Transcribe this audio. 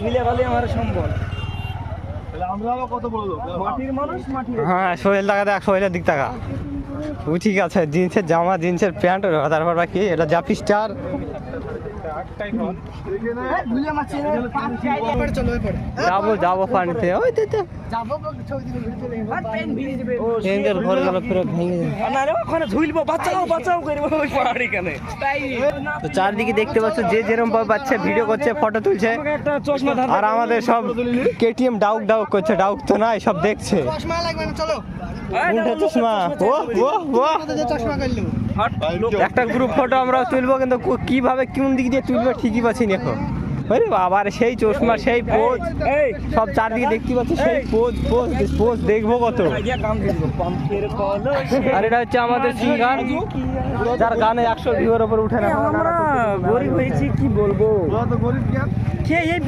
মিলে ভালো আমার সম্বল। হ্যাঁ সোহেল টাকা দেখ, সোহেলের দিক টাকা ও ঠিক আছে। জিন্সের জামা, জিন্সের প্যান্ট, তারপর কি এটা জাপি স্টার। যাবো যাবো পানিতে, ওই তো ঘর গেল পুরো ভেঙে তো চারদিকে দেখতে পাচ্ছ যে যেরকম ভাবে পাচ্ছে ভিডিও করছে, ফটো তুলছে, আর আমাদের সব কেটিএম ডাউক ডাউক করছে। ডাউক তো নাই, সব দেখছে। চশমা ও ও ও একটা গ্রুপ ফটো আমরা তুলবো, কিন্তু কিভাবে কোন দিক দিয়ে তুলবো ঠিকই পাচ্ছি না এখন। আবার সেই চশমা, সেই পোজ, সব চারদিকে দেখতে পাচ্ছি সেই পোজ পোজ পোজ দেখবো কত। আর এটা হচ্ছে আমাদের সিঙ্গার, যার গানে 100 ভিউর উপর উঠে না। আমরা গরিব হয়েছি কি বলবো, কে এই